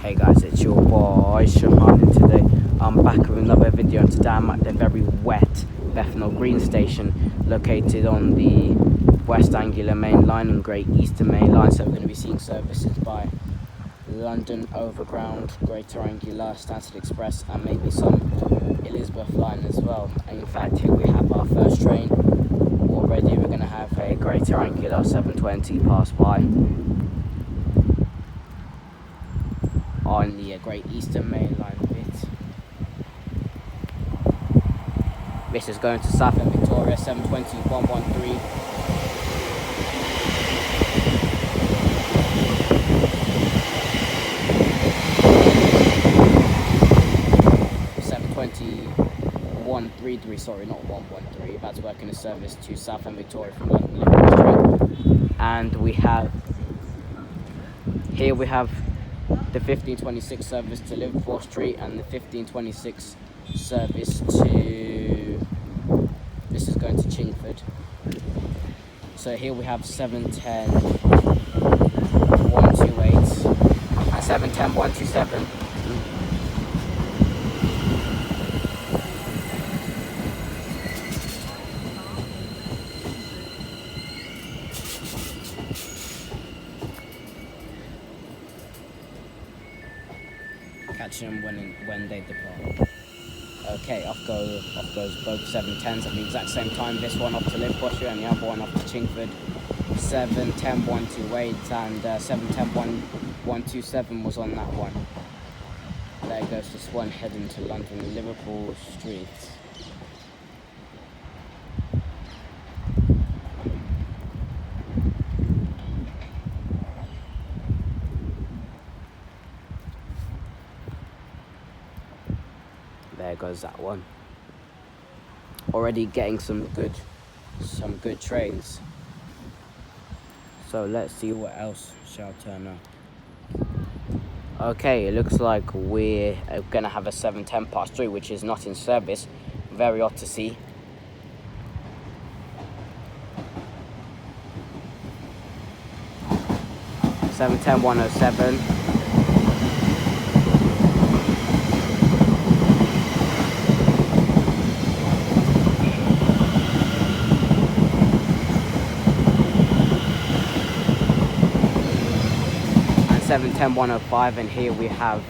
Hey guys, it's your boy Shahan, and today I'm back with another video, and today I'm at the very wet Bethnal Green station located on the West Anglia main line and Great Eastern main line. So we're going to be seeing services by London Overground, Greater Anglia, Stansted Express, and maybe some Elizabeth line as well. And in fact, here we have our first train already. We're going to have a Greater Anglia 720 pass by on the Great Eastern main line bit. This is going to Stratford, Victoria, 720 113. Sorry, not 113. That's working a service to South and Victoria from London Liverpool Street. And we have the 1526 service to Liverpool Street and the 1526 service to, this is going to Chingford. So here we have 710 128 and 710 127. Catch them when they depart. Okay, off goes both 710s at the exact same time. This one off to Liverpool Street and the other one off to Chingford. 710 128 and 710 127 was on that one. There goes this one heading to London Liverpool Street. There goes that one. Already getting some good trains. So let's see what else shall turn up. Okay, it looks like we're gonna have a 710 past 3, which is not in service. Very odd to see. Seven ten 107. And 710 105, and here we have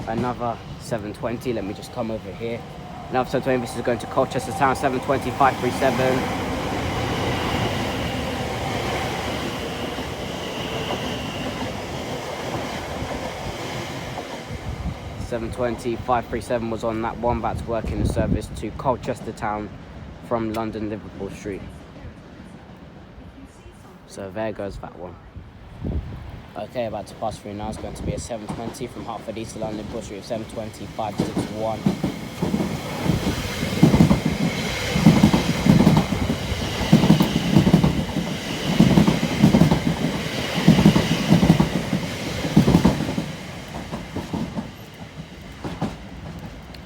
another 720. Let me just come over here. Another 720. This is going to Colchester Town, 720 537. 720 537 was on that one. That's working the service to Colchester Town from London Liverpool Street. So there goes that one. Okay, about to pass through now. It's going to be a 720 from Hertford East to London Liverpool Street, 720 561.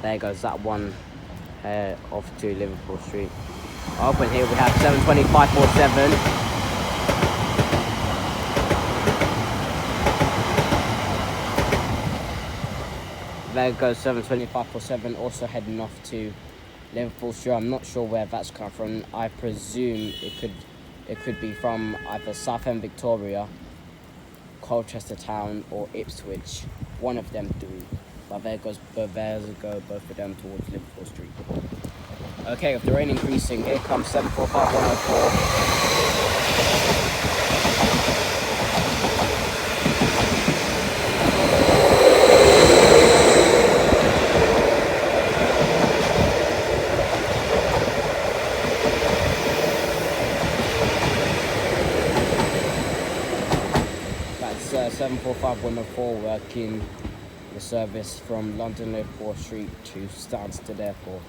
There goes that one off to Liverpool Street. Up and here we have 720 547. There goes 720 547, also heading off to Liverpool Street. I'm not sure where that's come from. I presume it could be from either Southend Victoria, Colchester Town, or Ipswich. One of them three. But there go both of them towards Liverpool Street. Okay, with the rain increasing, here comes 745 104. That's 745 104 working the service from London Liverpool Street to Stansted Airport.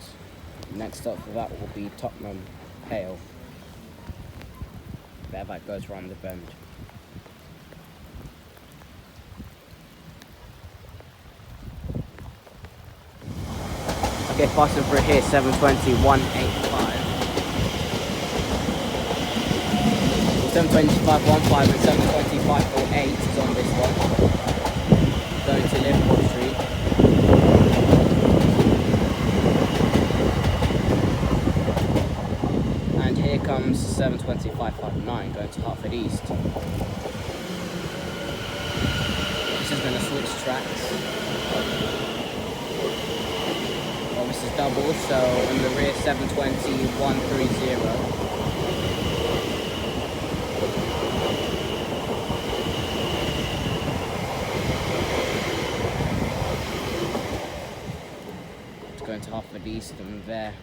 Next up for that will be Tottenham Hale. There that goes round the bend. Okay, passing through here, 720 185. 725 15 and 725 48 is on this one. 720-559 going to Hertford East. This is going to switch tracks. Well, this is double, so on the rear 720-130. Going to Hertford East, and there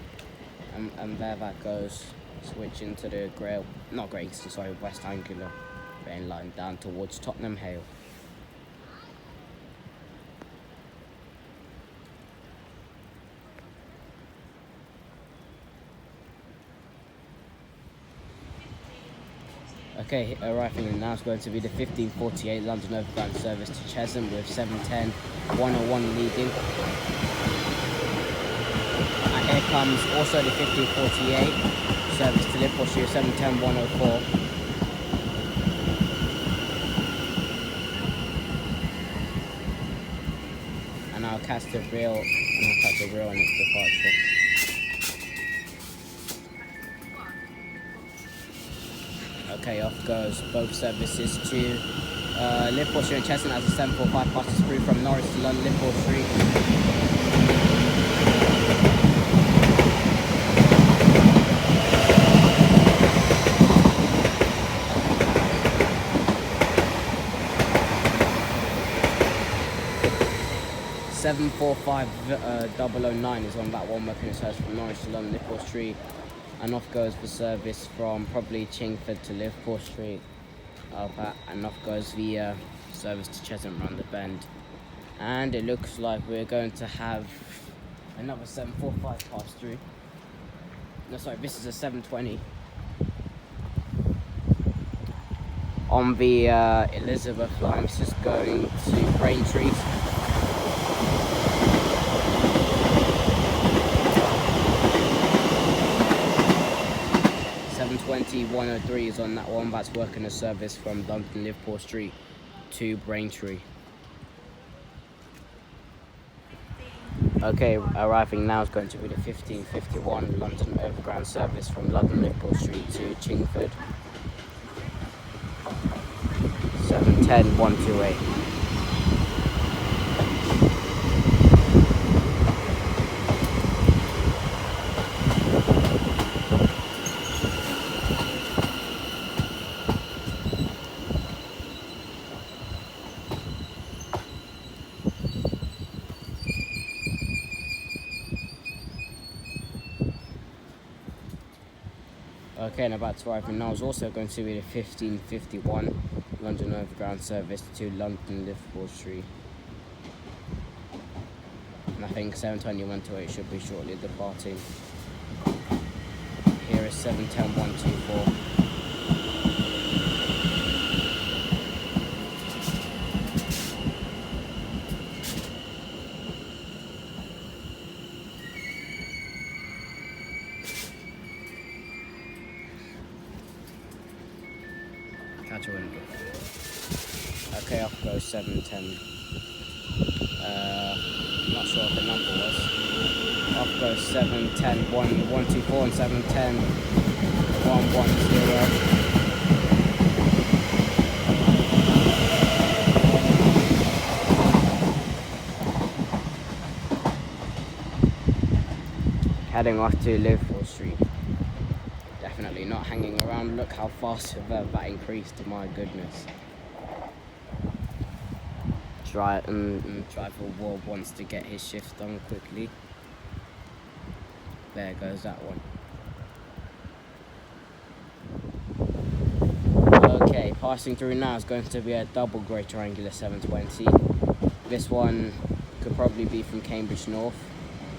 that goes, switching to the West Anglia main line down towards Tottenham Hale. Okay, arriving in now is going to be the 1548 London Overground service to Chesham with 710-101 leading. Here comes also the 1548 service to Liverpool Street, 710-104. And I'll catch the rail on its departure. Okay, off goes both services to Liverpool Street and Chesham as the 745 passes through from Norwich to London Liverpool Street. 745-009 is on that one, working its from Norwich to London Liverpool Street, and off goes the service from probably Chingford to Liverpool Street, and off goes the service to Chesham round the bend. And it looks like we're going to have another 745 pass through. No, sorry, this is a 720 on the Elizabeth line. This is going to Braintree. 720-103 is on that one. That's working a service from London Liverpool Street to Braintree. Okay, arriving now is going to be the 1551 London Overground service from London Liverpool Street to Chingford. 710-128. Okay, and about to arrive now is also going to be the 1551 London Overground service to London Liverpool Street. And I think 720-128 should be shortly departing. Here is 710-124. Catch a window. Okay, off goes 710. Not sure what the number was. Off goes 710-124 and 710-110. Heading off to Liverpool Street. Definitely not hanging around. Look how fast that increased, my goodness. Driver Ward wants to get his shift done quickly. There goes that one. Okay, passing through now is going to be a double grey triangular 720. This one could probably be from Cambridge North.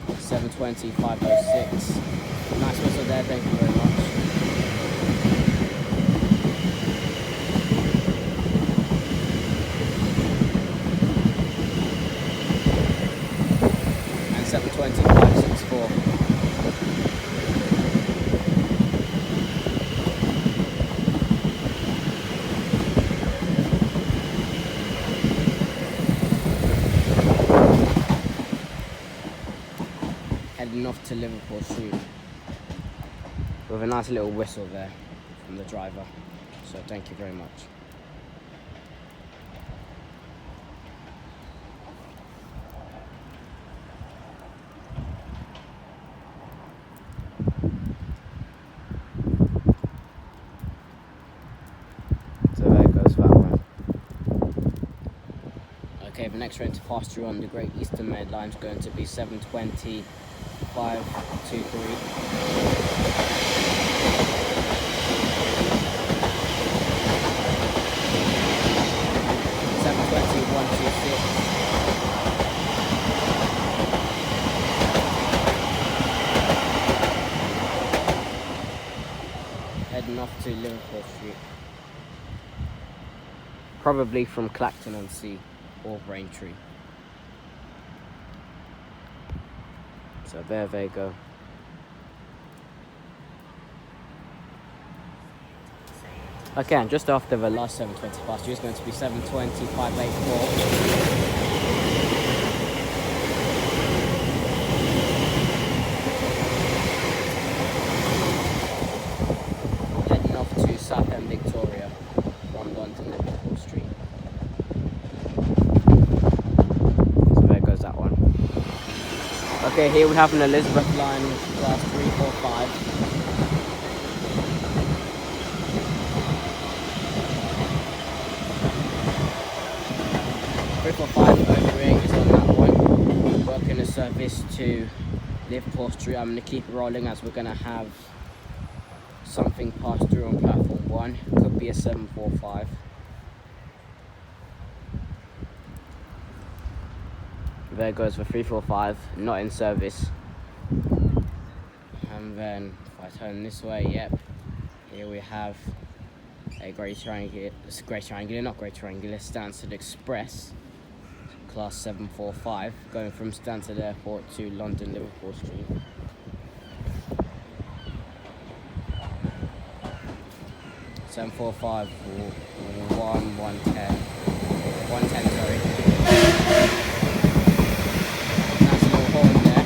720-506. Nice whistle there, thank you very much. And 720-564. Heading off to Liverpool Street with a nice little whistle there. from the driver. So thank you very much. So there goes that one. Okay, the next train to pass through on the Great Eastern Main Line is going to be 7:20 heading off to Liverpool Street. Probably from Clacton-on-Sea or Braintree. So there they go. Okay, and just after the last 7:20 past due is going to be 7:20 584. Heading off to Southend Victoria from London Liverpool Street. So there goes that one. Okay, here we have an Elizabeth line class 345. Overground is on that one. Working a service to Liverpool Street. I'm going to keep it rolling as we're going to have something pass through on platform 1. Could be a 745. There goes the 345, not in service. And then if I turn this way, yep, here we have a Great Triangular, Stansted Express, class 745, going from Stansted Airport to London Liverpool Street. Seven 4-5 110 sorry. Nice little horn there.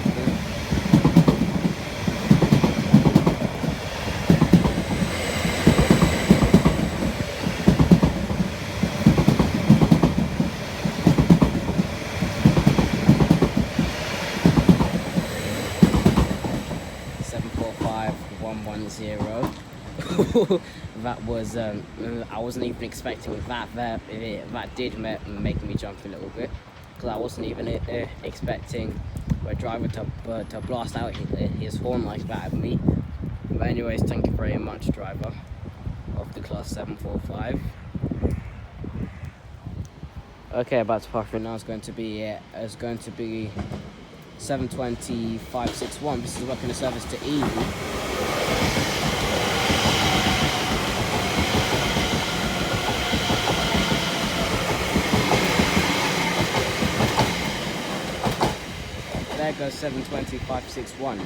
110. That was I wasn't even expecting that. That did make me jump a little bit, because I wasn't even expecting a driver to blast out his horn like that at me. But anyways, thank you very much, driver of the class 745. Okay, about to pass through now is going to be 7:20 561. This is working a service to Ely. There goes 7:20 561.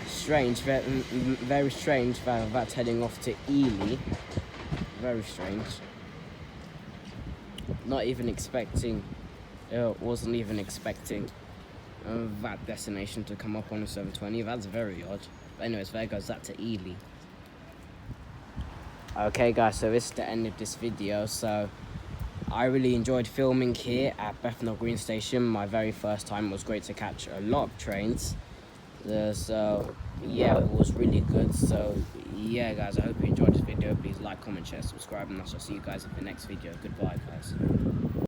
Strange, very strange that that's heading off to Ely. Very strange. Not even expecting, wasn't even expecting that destination to come up on a 7:20. That's very odd. But anyways, there goes that to Ely. Okay guys, so this is the end of this video. So I really enjoyed filming here at Bethnal Green Station. My very first time. It was great to catch a lot of trains. So yeah, it was really good. So yeah guys, I hope you enjoyed this video. Please like, comment, share, subscribe, and I shall see you guys in the next video. Goodbye guys.